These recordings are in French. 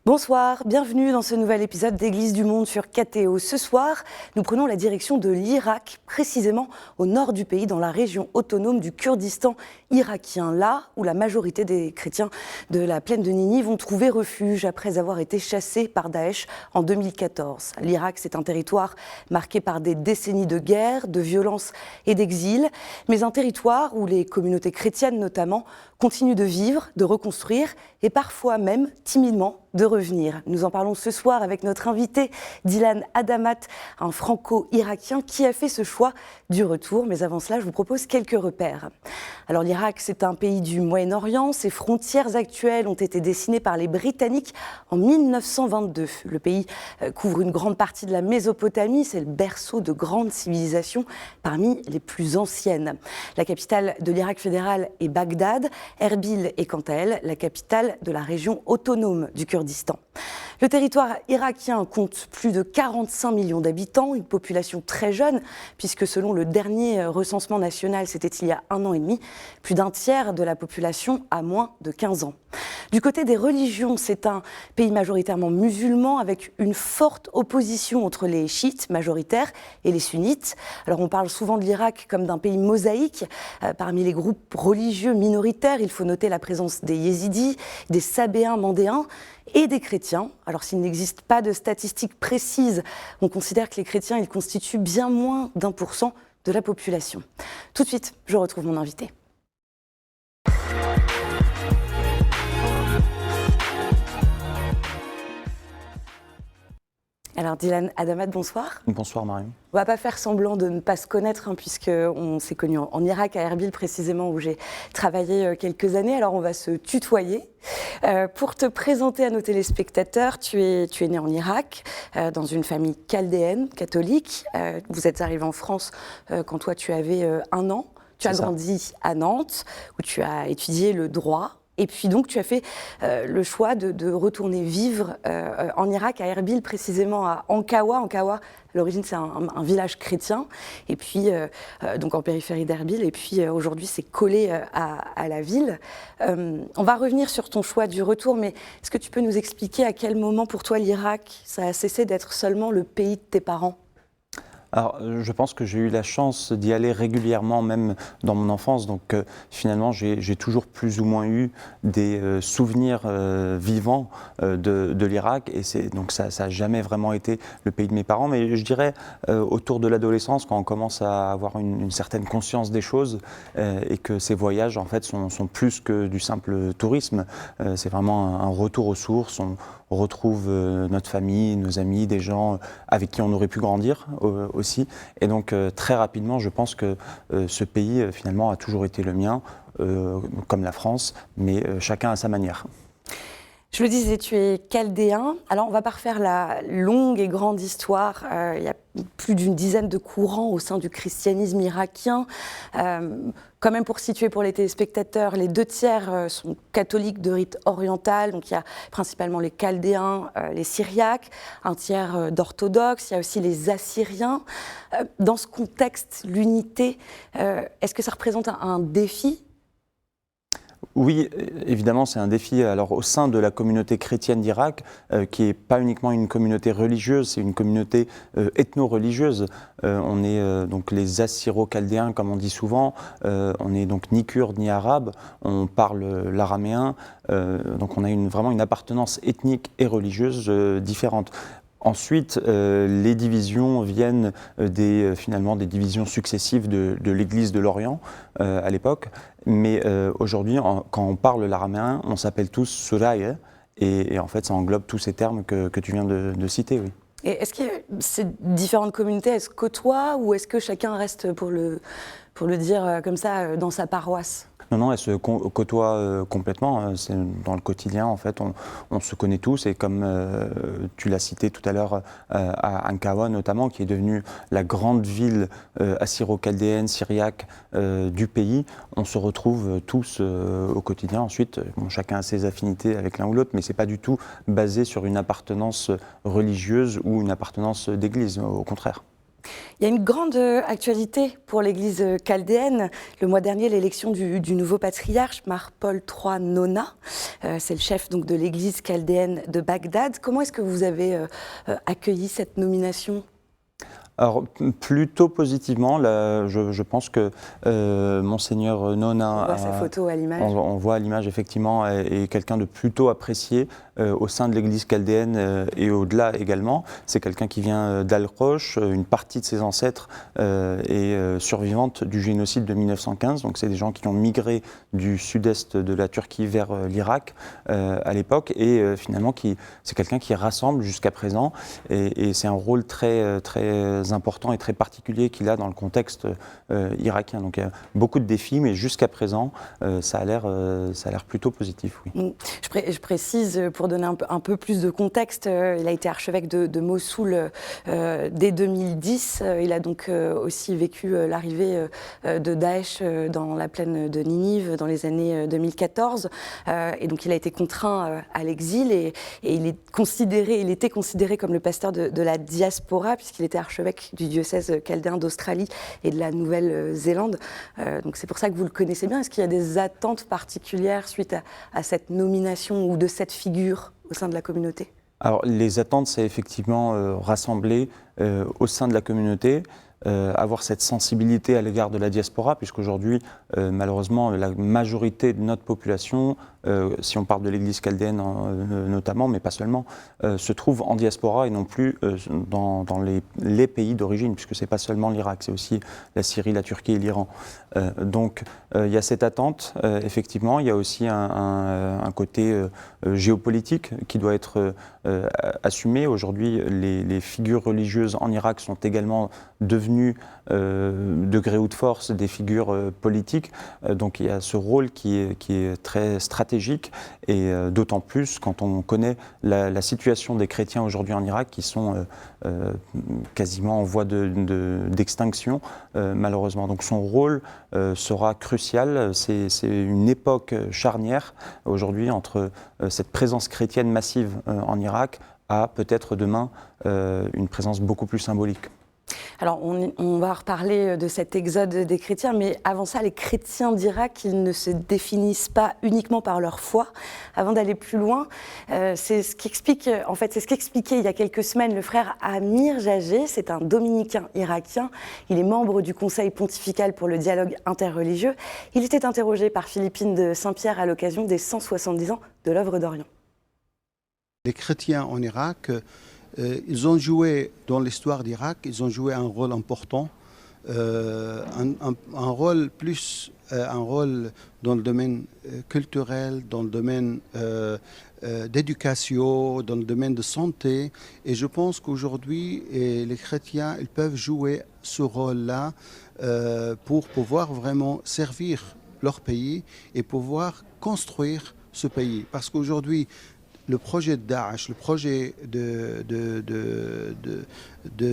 Bonsoir, bienvenue dans ce nouvel épisode d'Église du Monde sur KTO. Ce soir, nous prenons la direction de l'Irak, précisément au nord du pays, dans la région autonome du Kurdistan irakien, là où la majorité des chrétiens de la plaine de Ninive vont trouver refuge après avoir été chassés par Daesh en 2014. L'Irak, c'est un territoire marqué par des décennies de guerre, de violence et d'exil, mais un territoire où les communautés chrétiennes notamment continuent de vivre, de reconstruire et parfois même, timidement, de revenir. Nous en parlons ce soir avec notre invité Dylan Adamat, un franco-irakien qui a fait ce choix du retour. Mais avant cela, je vous propose quelques repères. Alors l'Irak, c'est un pays du Moyen-Orient. Ses frontières actuelles ont été dessinées par les Britanniques en 1922. Le pays couvre une grande partie de la Mésopotamie. C'est le berceau de grandes civilisations parmi les plus anciennes. La capitale de l'Irak fédéral est Bagdad. Erbil est quant à elle la capitale de la région autonome du Kurdistan. Le territoire irakien compte plus de 45 millions d'habitants, une population très jeune, puisque selon le dernier recensement national, c'était il y a 1 an et demi, plus d'un tiers de la population a moins de 15 ans. Du côté des religions, c'est un pays majoritairement musulman, avec une forte opposition entre les chiites majoritaires et les sunnites. Alors on parle souvent de l'Irak comme d'un pays mosaïque. Parmi les groupes religieux minoritaires, il faut noter la présence des yézidis, des sabéens mandéens et des chrétiens. Alors s'il n'existe pas de statistiques précises, on considère que les chrétiens ils constituent bien moins d'1% de la population. Tout de suite, je retrouve mon invité. Alors Dylan Adamat, bonsoir. Bonsoir Marion. On ne va pas faire semblant de ne pas se connaître, puisqu'on s'est connus en Irak, à Erbil précisément, où j'ai travaillé quelques années. Alors on va se tutoyer. Pour te présenter à nos téléspectateurs, tu es né en Irak, dans une famille chaldéenne, catholique. Vous êtes arrivé en France quand toi tu avais 1 an. Tu as grandi à Nantes, où tu as étudié le droit. Et puis donc, tu as fait le choix de retourner vivre en Irak, à Erbil, précisément à Ankawa. Ankawa, à l'origine, c'est un village chrétien, et puis donc en périphérie d'Erbil. Et puis aujourd'hui, c'est collé à la ville. On va revenir sur ton choix du retour, mais est-ce que tu peux nous expliquer à quel moment, pour toi, l'Irak, ça a cessé d'être seulement le pays de tes parents ? Alors, je pense que j'ai eu la chance d'y aller régulièrement, même dans mon enfance. Donc, finalement, j'ai toujours plus ou moins eu des souvenirs vivants de l'Irak. Et donc, ça n'a jamais vraiment été le pays de mes parents. Mais je dirais, autour de l'adolescence, quand on commence à avoir une certaine conscience des choses et que ces voyages, en fait, sont plus que du simple tourisme. C'est vraiment un retour aux sources. On retrouve notre famille, nos amis, des gens avec qui on aurait pu grandir aussi. Et donc très rapidement, je pense que ce pays finalement a toujours été le mien, comme la France, mais chacun à sa manière. Je le disais, tu es chaldéen. Alors, on ne va pas refaire la longue et grande histoire. Il y a plus d'une dizaine de courants au sein du christianisme irakien. Quand même, pour situer pour les téléspectateurs, les 2 tiers sont catholiques de rite oriental. Donc, il y a principalement les chaldéens, les syriaques, 1 tiers d'orthodoxes. Il y a aussi les assyriens. Dans ce contexte, l'unité, est-ce que ça représente un défi ? Oui, évidemment, c'est un défi. Alors, au sein de la communauté chrétienne d'Irak, qui n'est pas uniquement une communauté religieuse, c'est une communauté ethno-religieuse. On est donc les assyro-chaldéens, comme on dit souvent. On n'est donc ni kurde ni arabe. On parle l'araméen. Donc, on a vraiment une appartenance ethnique et religieuse différente. Ensuite, les divisions viennent finalement des divisions successives de l'Église de l'Orient à l'époque. Mais aujourd'hui, quand on parle l'araméen, on s'appelle tous Suraya. Et en fait, ça englobe tous ces termes que tu viens de citer, oui. Et est-ce que ces différentes communautés, elles se côtoient ou est-ce que chacun reste, pour le dire comme ça, dans sa paroisse ? Non, elles se côtoient complètement. C'est dans le quotidien, en fait, on se connaît tous. Et comme tu l'as cité tout à l'heure, à Ankawa notamment, qui est devenue la grande ville assyro-chaldéenne, syriaque du pays, on se retrouve tous au quotidien. Ensuite, chacun a ses affinités avec l'un ou l'autre, mais ce n'est pas du tout basé sur une appartenance religieuse ou une appartenance d'église, au contraire. Il y a une grande actualité pour l'Église chaldéenne. Le mois dernier, l'élection du nouveau patriarche, Mar Paul III Nona. C'est le chef donc, de l'Église chaldéenne de Bagdad. Comment est-ce que vous avez accueilli cette nomination ? Alors, plutôt positivement, là, je pense que Monseigneur Nona, on voit sa photo à l'image. On voit à l'image effectivement, est quelqu'un de plutôt apprécié au sein de l'Église chaldéenne et au-delà également. C'est quelqu'un qui vient d'Al-Roch, une partie de ses ancêtres est survivante du génocide de 1915, donc c'est des gens qui ont migré du sud-est de la Turquie vers l'Irak à l'époque, et finalement c'est quelqu'un qui rassemble jusqu'à présent, et c'est un rôle très, très important et très particulier qu'il a dans le contexte irakien. Donc il y a beaucoup de défis, mais jusqu'à présent, ça a l'air plutôt positif. Oui. Je précise, pour donner un peu plus de contexte, il a été archevêque de Mossoul dès 2010. Il a donc aussi vécu l'arrivée de Daesh dans la plaine de Ninive dans les années 2014. Et donc il a été contraint à l'exil et il était considéré comme le pasteur de la diaspora, puisqu'il était archevêque du diocèse chaldéen d'Australie et de la Nouvelle-Zélande. Donc c'est pour ça que vous le connaissez bien. Est-ce qu'il y a des attentes particulières suite à cette nomination ou de cette figure au sein de la communauté ? Alors les attentes, c'est effectivement rassembler au sein de la communauté, avoir cette sensibilité à l'égard de la diaspora, puisqu'aujourd'hui, malheureusement, la majorité de notre population, si on parle de l'Église chaldéenne notamment, mais pas seulement, se trouve en diaspora et non plus dans les pays d'origine, puisque ce n'est pas seulement l'Irak, c'est aussi la Syrie, la Turquie et l'Iran. Donc il y a cette attente, effectivement. Il y a aussi un côté géopolitique qui doit être assumé. Aujourd'hui, les figures religieuses en Irak sont également devenues, de gré ou de force, des figures politiques. Donc il y a ce rôle qui est très stratégique, et d'autant plus quand on connaît la situation des chrétiens aujourd'hui en Irak, qui sont quasiment en voie d'extinction, malheureusement. Donc son rôle sera crucial. C'est une époque charnière aujourd'hui entre cette présence chrétienne massive en Irak à peut-être demain une présence beaucoup plus symbolique. Alors, on va reparler de cet exode des chrétiens, mais avant ça, les chrétiens d'Irak, ils ne se définissent pas uniquement par leur foi. Avant d'aller plus loin, c'est ce qu'expliquait il y a quelques semaines le frère Amir Jagé. C'est un dominicain irakien. Il est membre du Conseil pontifical pour le dialogue interreligieux. Il était interrogé par Philippine de Saint-Pierre à l'occasion des 170 ans de l'œuvre d'Orient. Les chrétiens en Irak, ils ont joué dans l'histoire d'Irak, ils ont joué un rôle important, un rôle dans le domaine culturel, dans le domaine d'éducation, dans le domaine de santé. Et je pense qu'aujourd'hui, les chrétiens, ils peuvent jouer ce rôle-là pour pouvoir vraiment servir leur pays et pouvoir construire ce pays. Parce qu'aujourd'hui, le projet de Daesh, le projet de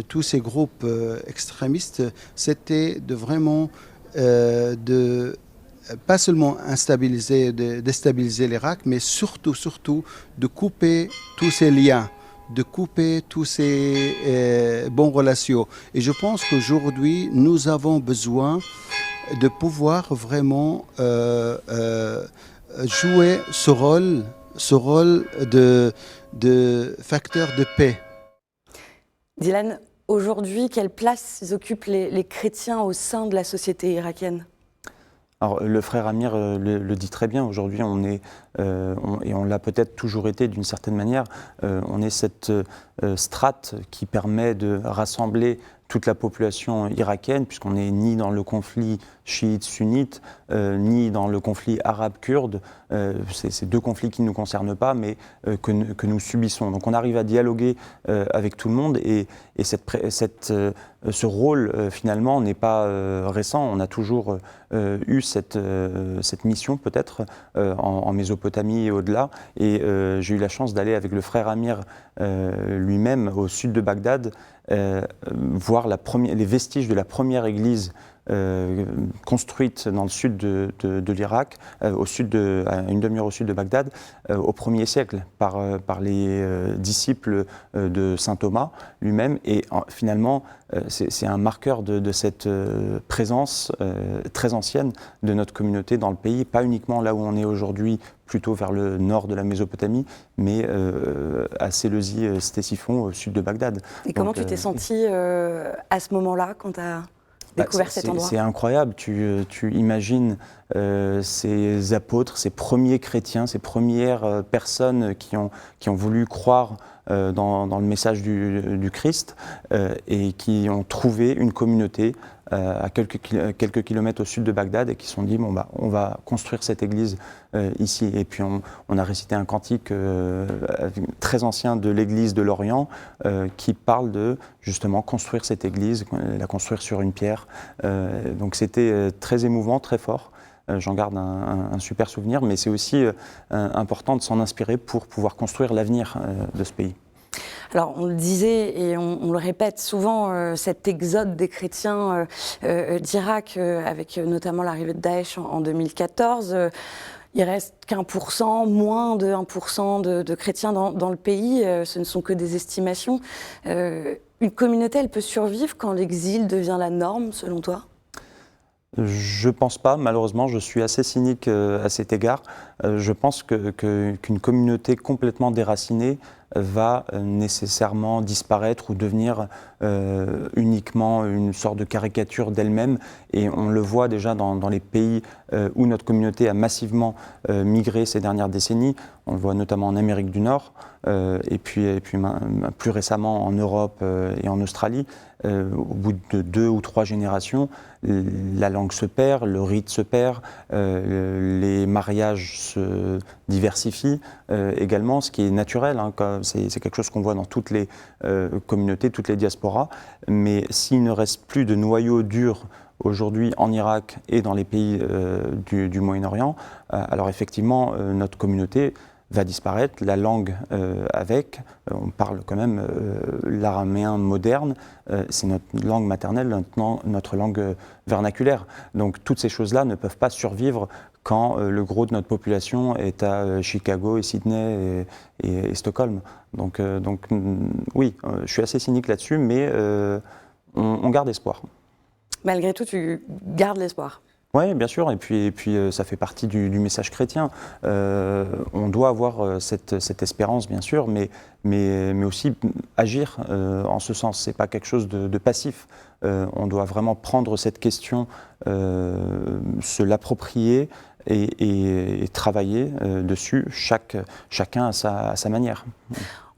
tous ces groupes extrémistes, c'était de vraiment pas seulement déstabiliser l'Irak, mais surtout de couper tous ces liens, de couper tous ces bonnes relations. Et je pense qu'aujourd'hui, nous avons besoin de pouvoir vraiment jouer ce rôle de facteur de paix. Dylan, aujourd'hui, quelle place occupent les chrétiens au sein de la société irakienne ? Alors, le frère Amir le dit très bien. Aujourd'hui, et on l'a peut-être toujours été d'une certaine manière, on est cette strate qui permet de rassembler toute la population irakienne, puisqu'on n'est ni dans le conflit chiite-sunnite, ni dans le conflit arabe-kurde. C'est deux conflits qui ne nous concernent pas, mais que nous subissons. Donc on arrive à dialoguer avec tout le monde, et ce rôle, finalement, n'est pas récent. On a toujours eu cette mission, peut-être, en Mésopotamie et au-delà. Et j'ai eu la chance d'aller avec le frère Amir lui-même au sud de Bagdad, voir les vestiges de la première église construite dans le sud de l'Irak, à une demi-heure au sud de Bagdad, au 1er siècle, par les disciples de saint Thomas lui-même. Et finalement, c'est un marqueur de cette présence très ancienne de notre communauté dans le pays, pas uniquement là où on est aujourd'hui, plutôt vers le nord de la Mésopotamie, mais à Séleucie-Ctésiphon, au sud de Bagdad. Et comment tu t'es senti à ce moment-là, quand tu as découvert cet endroit? C'est incroyable, tu imagines ces apôtres, ces premiers chrétiens, ces premières personnes qui ont voulu croire dans le message du Christ et qui ont trouvé une communauté à quelques kilomètres au sud de Bagdad et qui se sont dit, on va construire cette église ici. Et puis on a récité un cantique très ancien de l'église de l'Orient qui parle de justement construire cette église, la construire sur une pierre. Donc c'était très émouvant, très fort. J'en garde un super souvenir, mais c'est aussi important de s'en inspirer pour pouvoir construire l'avenir de ce pays. Alors, on le disait et on le répète souvent, cet exode des chrétiens d'Irak, avec notamment l'arrivée de Daesh en 2014, il reste qu'1%, moins de 1% de chrétiens dans le pays, ce ne sont que des estimations. Une communauté, elle peut survivre quand l'exil devient la norme, selon toi ? Je ne pense pas, malheureusement, je suis assez cynique à cet égard. Je pense qu'une communauté complètement déracinée va nécessairement disparaître ou devenir uniquement une sorte de caricature d'elle-même. Et on le voit déjà dans les pays où notre communauté a massivement migré ces dernières décennies. On le voit notamment en Amérique du Nord et puis plus récemment en Europe et en Australie. Au bout de 2 ou 3 générations, la langue se perd, le rite se perd, les mariages se diversifient également, ce qui est naturel. C'est quelque chose qu'on voit dans toutes les communautés, toutes les diasporas. Mais s'il ne reste plus de noyau dur aujourd'hui en Irak et dans les pays du Moyen-Orient, alors effectivement, notre communauté va disparaître, la langue avec. On parle quand même l'araméen moderne, c'est notre langue maternelle, notre langue vernaculaire. Donc toutes ces choses-là ne peuvent pas survivre quand le gros de notre population est à Chicago et Sydney et Stockholm. Donc oui, je suis assez cynique là-dessus, mais on garde espoir. Malgré tout, tu gardes l'espoir. Oui, bien sûr, et puis ça fait partie du message chrétien. On doit avoir cette espérance, bien sûr, mais aussi agir en ce sens. Ce n'est pas quelque chose de passif. On doit vraiment prendre cette question, se l'approprier et travailler dessus, chacun à sa manière.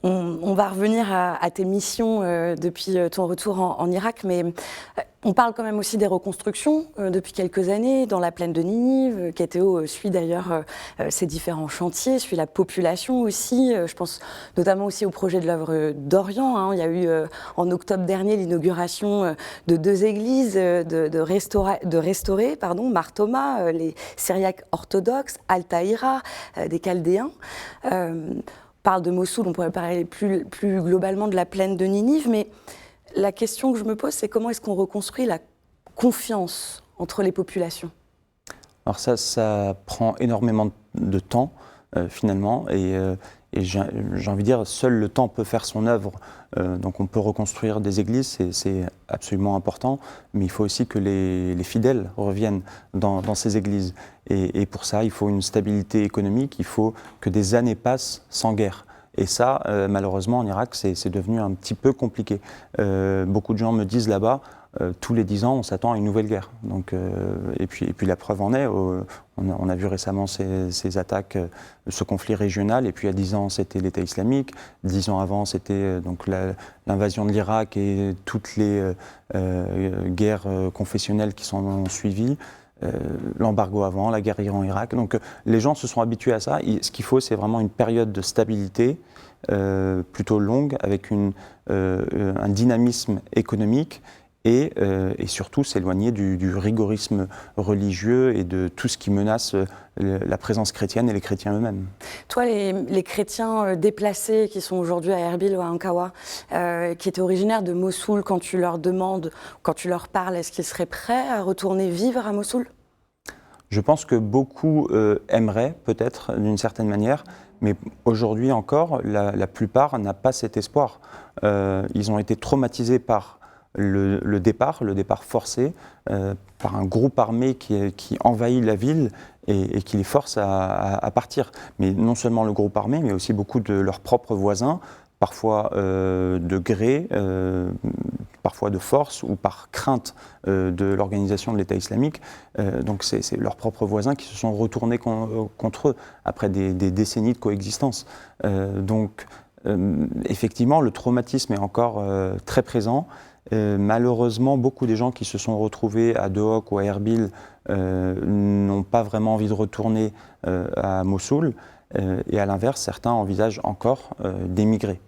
On va revenir à tes missions depuis ton retour en Irak, mais on parle quand même aussi des reconstructions depuis quelques années dans la plaine de Ninive. KTO suit d'ailleurs ces différents chantiers, suit la population aussi. Je pense notamment aussi au projet de l'œuvre d'Orient. Il y a eu en octobre dernier l'inauguration de 2 églises de restaurer, Mar Thoma, les Syriaques orthodoxes, Al-Tahira, des Chaldéens. Parle de Mossoul, on pourrait parler plus globalement de la plaine de Ninive, mais la question que je me pose, c'est comment est-ce qu'on reconstruit la confiance entre les populations ? Alors ça prend énormément de temps, finalement, et j'ai envie de dire, seul le temps peut faire son œuvre. Donc on peut reconstruire des églises, c'est absolument important, mais il faut aussi que les fidèles reviennent dans ces églises. Et pour ça, il faut une stabilité économique, il faut que des années passent sans guerre. Et ça, malheureusement, en Irak, c'est devenu un petit peu compliqué. Beaucoup de gens me disent là-bas, tous les 10 ans, on s'attend à une nouvelle guerre. Donc, et puis la preuve en est, on a vu récemment ces attaques, ce conflit régional, et puis il y a 10 ans, c'était l'État islamique, 10 ans avant, c'était donc l'invasion de l'Irak et toutes les guerres confessionnelles qui s'en ont suivies. L'embargo avant, la guerre Iran-Irak. Donc les gens se sont habitués à ça. Ce qu'il faut, c'est vraiment une période de stabilité plutôt longue, avec un dynamisme économique et surtout s'éloigner du rigorisme religieux et de tout ce qui menace la présence chrétienne et les chrétiens eux-mêmes. Toi, les chrétiens déplacés qui sont aujourd'hui à Erbil ou à Ankawa, qui étaient originaires de Mossoul, quand tu leur demandes, quand tu leur parles, est-ce qu'ils seraient prêts à retourner vivre à Mossoul ? Je pense que beaucoup aimeraient, peut-être, d'une certaine manière, mais aujourd'hui encore, la plupart n'ont pas cet espoir. Ils ont été traumatisés par le départ forcé, par un groupe armé qui envahit la ville et qui les force à partir. Mais non seulement le groupe armé, mais aussi beaucoup de leurs propres voisins, parfois de gré, parfois de force ou par crainte de l'organisation de l'État islamique. Donc c'est leurs propres voisins qui se sont retournés contre eux après des décennies de coexistence. Donc effectivement, le traumatisme est encore très présent. Malheureusement, beaucoup des gens qui se sont retrouvés à Duhok ou à Erbil n'ont pas vraiment envie de retourner à Mossoul. Et à l'inverse, certains envisagent encore d'émigrer.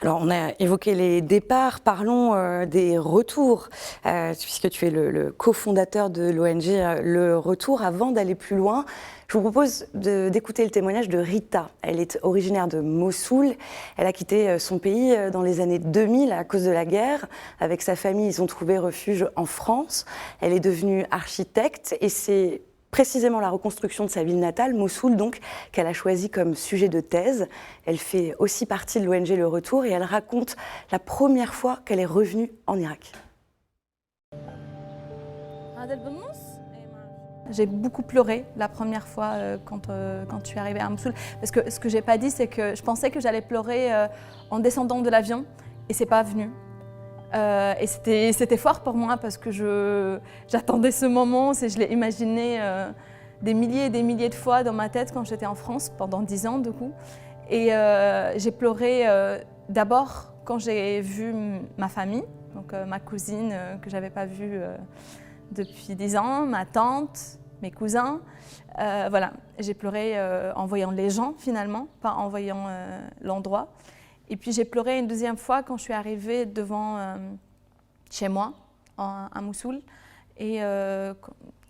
Alors, on a évoqué les départs, parlons des retours, puisque tu es le cofondateur de l'ONG Le Retour. Avant d'aller plus loin, je vous propose d'écouter le témoignage de Rita. Elle est originaire de Mossoul. Elle a quitté son pays dans les années 2000 à cause de la guerre. Avec sa famille, ils ont trouvé refuge en France. Elle est devenue architecte et c'est précisément la reconstruction de sa ville natale, Mossoul, donc, qu'elle a choisi comme sujet de thèse. Elle fait aussi partie de l'ONG Le Retour et elle raconte la première fois qu'elle est revenue en Irak. J'ai beaucoup pleuré la première fois quand je suis arrivée à Mossoul. Parce que ce que j'ai pas dit, c'est que je pensais que j'allais pleurer en descendant de l'avion et c'est pas venu. Et c'était fort pour moi parce que j'attendais ce moment, je l'ai imaginé des milliers et des milliers de fois dans ma tête quand j'étais en France, pendant 10 ans du coup. Et j'ai pleuré d'abord quand j'ai vu ma famille, donc ma cousine que j'avais pas vue depuis 10 ans, ma tante, mes cousins. Voilà, j'ai pleuré en voyant les gens finalement, pas en voyant l'endroit. Et puis j'ai pleuré une deuxième fois quand je suis arrivée devant chez moi, à Mossoul. Et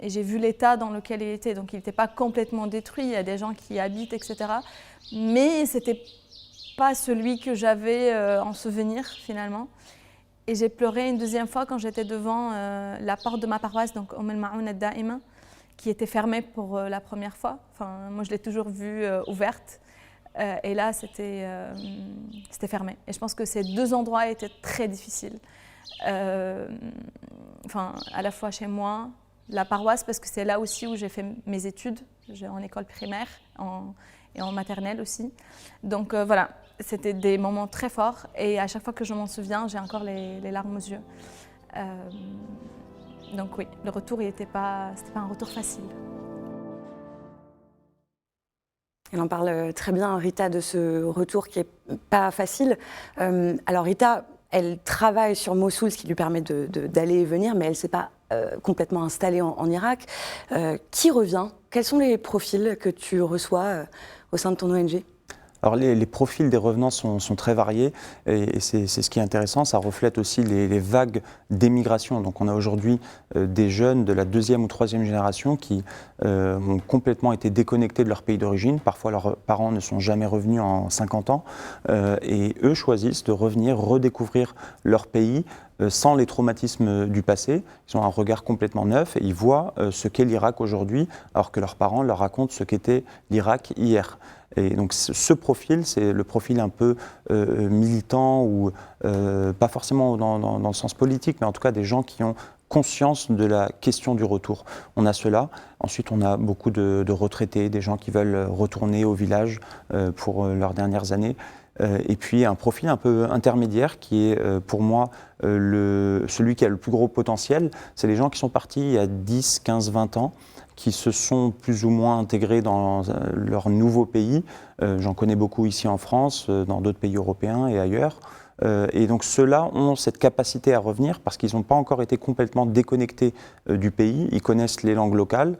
j'ai vu l'état dans lequel il était. Donc il n'était pas complètement détruit, il y a des gens qui y habitent, etc. Mais ce n'était pas celui que j'avais en souvenir finalement. Et j'ai pleuré une deuxième fois quand j'étais devant la porte de ma paroisse, donc Oum El Maoun Ad Daima, qui était fermée pour la première fois. Enfin, moi je l'ai toujours vue ouverte. Et là, c'était fermé. Et je pense que ces deux endroits étaient très difficiles. Enfin, à la fois chez moi, la paroisse, parce que c'est là aussi où j'ai fait mes études, en école primaire et en maternelle aussi. Donc voilà, c'était des moments très forts. Et à chaque fois que je m'en souviens, j'ai encore les larmes aux yeux. Donc oui, le retour, c'était pas un retour facile. Elle en parle très bien, Rita, de ce retour qui n'est pas facile. Alors Rita, elle travaille sur Mossoul, ce qui lui permet d'aller et venir, mais elle ne s'est pas complètement installée en Irak. Qui revient? Quels sont les profils que tu reçois au sein de ton ONG? Alors les profils des revenants sont très variés et c'est ce qui est intéressant, ça reflète aussi les vagues d'émigration. Donc on a aujourd'hui des jeunes de la deuxième ou troisième génération qui ont complètement été déconnectés de leur pays d'origine. Parfois leurs parents ne sont jamais revenus en 50 ans et eux choisissent de revenir redécouvrir leur pays sans les traumatismes du passé. Ils ont un regard complètement neuf et ils voient ce qu'est l'Irak aujourd'hui alors que leurs parents leur racontent ce qu'était l'Irak hier. Et donc ce profil, c'est le profil un peu militant ou pas forcément dans le sens politique, mais en tout cas des gens qui ont conscience de la question du retour. On a cela. Ensuite, on a beaucoup de retraités, des gens qui veulent retourner au village pour leurs dernières années. Et puis un profil un peu intermédiaire qui est pour moi celui qui a le plus gros potentiel. C'est les gens qui sont partis il y a 10, 15, 20 ans, qui se sont plus ou moins intégrés dans leur nouveau pays. J'en connais beaucoup ici en France, dans d'autres pays européens et ailleurs. Et donc ceux-là ont cette capacité à revenir parce qu'ils n'ont pas encore été complètement déconnectés du pays. Ils connaissent les langues locales,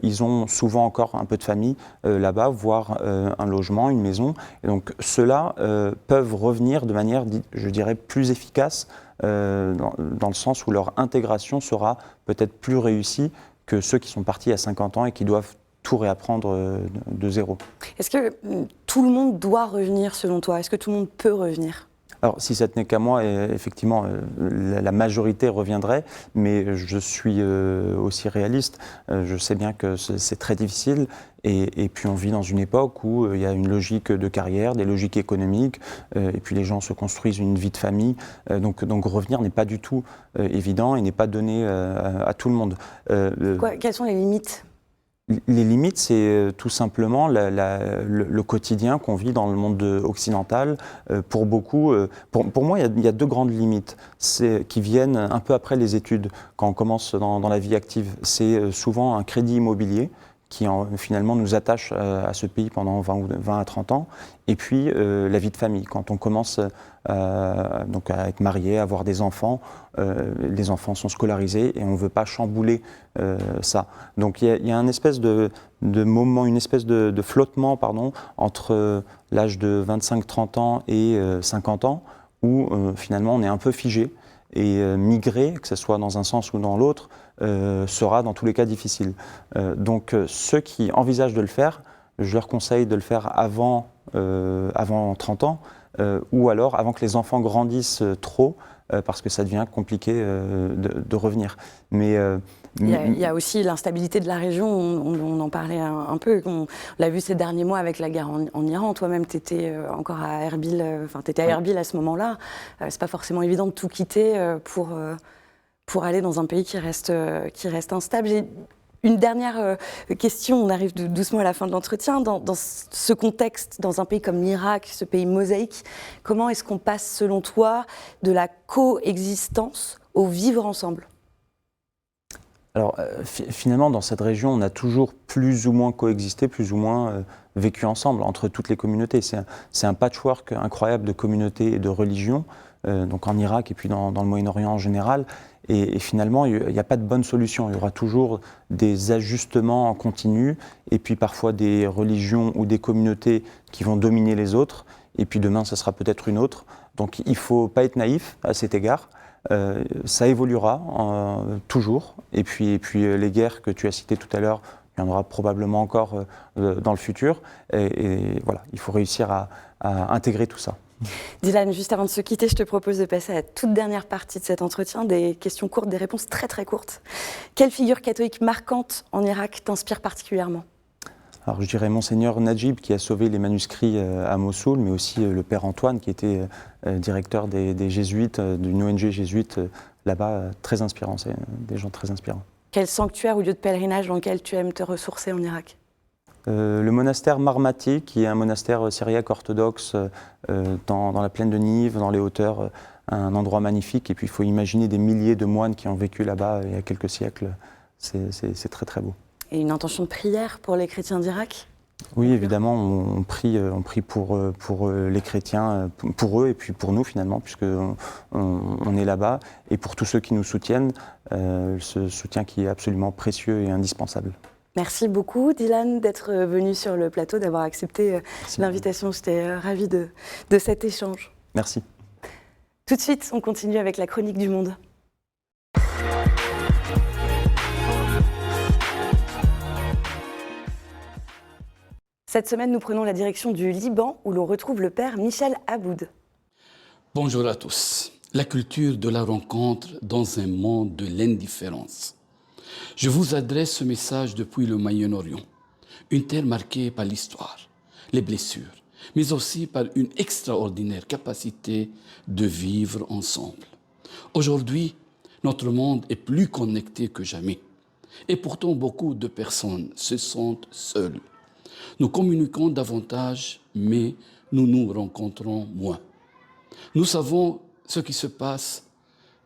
ils ont souvent encore un peu de famille là-bas, voire un logement, une maison. Et donc ceux-là peuvent revenir de manière, je dirais, plus efficace dans le sens où leur intégration sera peut-être plus réussie que ceux qui sont partis à 50 ans et qui doivent tout réapprendre de zéro. Est-ce que tout le monde doit revenir selon toi? Est-ce que tout le monde peut revenir? Alors, si ça tenait qu'à moi, effectivement, la majorité reviendrait, mais je suis aussi réaliste. Je sais bien que c'est très difficile, et puis on vit dans une époque où il y a une logique de carrière, des logiques économiques, et puis les gens se construisent une vie de famille. Donc revenir n'est pas du tout évident et n'est pas donné à tout le monde. Quelles sont les limites? Les limites, c'est tout simplement le quotidien qu'on vit dans le monde occidental. Pour beaucoup, pour moi, il y a deux grandes limites qui viennent un peu après les études, quand on commence dans la vie active. C'est souvent un crédit immobilier qui finalement nous attache à ce pays pendant 20 à 30 ans, et puis la vie de famille. Quand on commence donc à être marié, à avoir des enfants, les enfants sont scolarisés et on ne veut pas chambouler ça. Donc il y a une espèce de moment, une espèce de flottement entre l'âge de 25-30 ans et 50 ans, où finalement on est un peu figé, et migrer, que ce soit dans un sens ou dans l'autre, sera dans tous les cas difficile. Donc ceux qui envisagent de le faire, je leur conseille de le faire avant 30 ans, ou alors avant que les enfants grandissent trop, parce que ça devient compliqué de revenir. Mais il y a aussi l'instabilité de la région, on en parlait un peu, on l'a vu ces derniers mois avec la guerre en Iran. Toi-même, tu étais encore à Erbil, t'étais à Erbil à ce moment-là. C'est pas forcément évident de tout quitter pour aller dans un pays qui reste instable. J'ai une dernière question, on arrive doucement à la fin de l'entretien. Dans ce contexte, dans un pays comme l'Irak, ce pays mosaïque, comment est-ce qu'on passe, selon toi, de la coexistence au vivre ensemble ? Alors finalement, dans cette région, on a toujours plus ou moins coexisté, plus ou moins vécu ensemble entre toutes les communautés. C'est un patchwork incroyable de communautés et de religions, donc en Irak et puis dans le Moyen-Orient en général. Et finalement, il n'y a pas de bonne solution. Il y aura toujours des ajustements en continu, et puis parfois des religions ou des communautés qui vont dominer les autres, et puis demain, ce sera peut-être une autre. Donc il ne faut pas être naïf à cet égard. Ça évoluera toujours, et puis les guerres que tu as citées tout à l'heure, il y en aura probablement encore dans le futur, et voilà, il faut réussir à intégrer tout ça. Dylan, juste avant de se quitter, je te propose de passer à la toute dernière partie de cet entretien, des questions courtes, des réponses très très courtes. Quelle figure catholique marquante en Irak t'inspire particulièrement ? Alors je dirais Monseigneur Najib, qui a sauvé les manuscrits à Mossoul, mais aussi le Père Antoine, qui était directeur des Jésuites, d'une ONG jésuite là-bas, très inspirant. C'est des gens très inspirants. Quel sanctuaire ou lieu de pèlerinage dans lequel tu aimes te ressourcer en Irak ? Le monastère Marmati, qui est un monastère syriaque orthodoxe dans la plaine de Niv, dans les hauteurs, un endroit magnifique. Et puis il faut imaginer des milliers de moines qui ont vécu là-bas il y a quelques siècles. C'est très très beau. Et une intention de prière pour les chrétiens d'Irak ? Oui, évidemment, on prie pour les chrétiens, pour eux et puis pour nous finalement, puisqu'on est là-bas, et pour tous ceux qui nous soutiennent, ce soutien qui est absolument précieux et indispensable. Merci beaucoup Dylan d'être venu sur le plateau, d'avoir accepté l'invitation. J'étais ravie de cet échange. Merci. Tout de suite, on continue avec la chronique du monde. Cette semaine, nous prenons la direction du Liban, où l'on retrouve le père Michel Aboud. Bonjour à tous. La culture de la rencontre dans un monde de l'indifférence. Je vous adresse ce message depuis le Moyen-Orient, une terre marquée par l'histoire, les blessures, mais aussi par une extraordinaire capacité de vivre ensemble. Aujourd'hui, notre monde est plus connecté que jamais, et pourtant beaucoup de personnes se sentent seules. Nous communiquons davantage, mais nous nous rencontrons moins. Nous savons ce qui se passe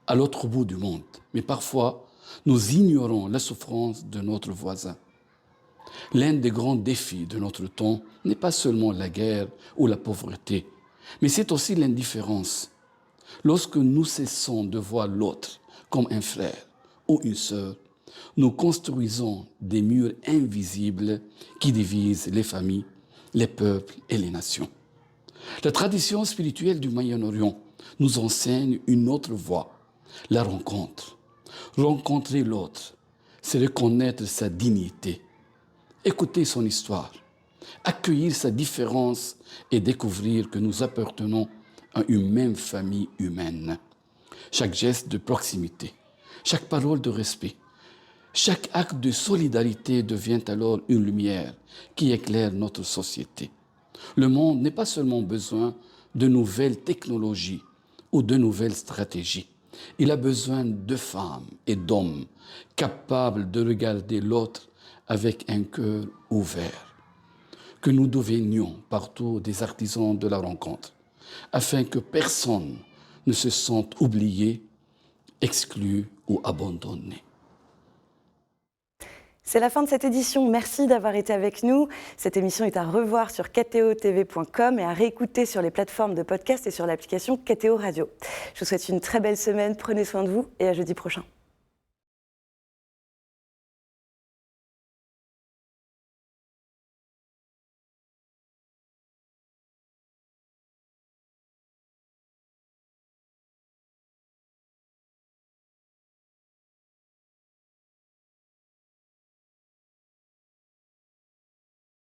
à l'autre bout du monde, mais parfois, nous ignorons la souffrance de notre voisin. L'un des grands défis de notre temps n'est pas seulement la guerre ou la pauvreté, mais c'est aussi l'indifférence. Lorsque nous cessons de voir l'autre comme un frère ou une sœur, nous construisons des murs invisibles qui divisent les familles, les peuples et les nations. La tradition spirituelle du Moyen-Orient nous enseigne une autre voie, la rencontre. Rencontrer l'autre, c'est reconnaître sa dignité, écouter son histoire, accueillir sa différence et découvrir que nous appartenons à une même famille humaine. Chaque geste de proximité, chaque parole de respect, chaque acte de solidarité devient alors une lumière qui éclaire notre société. Le monde n'a pas seulement besoin de nouvelles technologies ou de nouvelles stratégies. Il a besoin de femmes et d'hommes capables de regarder l'autre avec un cœur ouvert. Que nous devenions partout des artisans de la rencontre, afin que personne ne se sente oublié, exclu ou abandonné. C'est la fin de cette édition. Merci d'avoir été avec nous. Cette émission est à revoir sur kto-tv.com et à réécouter sur les plateformes de podcast et sur l'application KTO Radio. Je vous souhaite une très belle semaine. Prenez soin de vous et à jeudi prochain.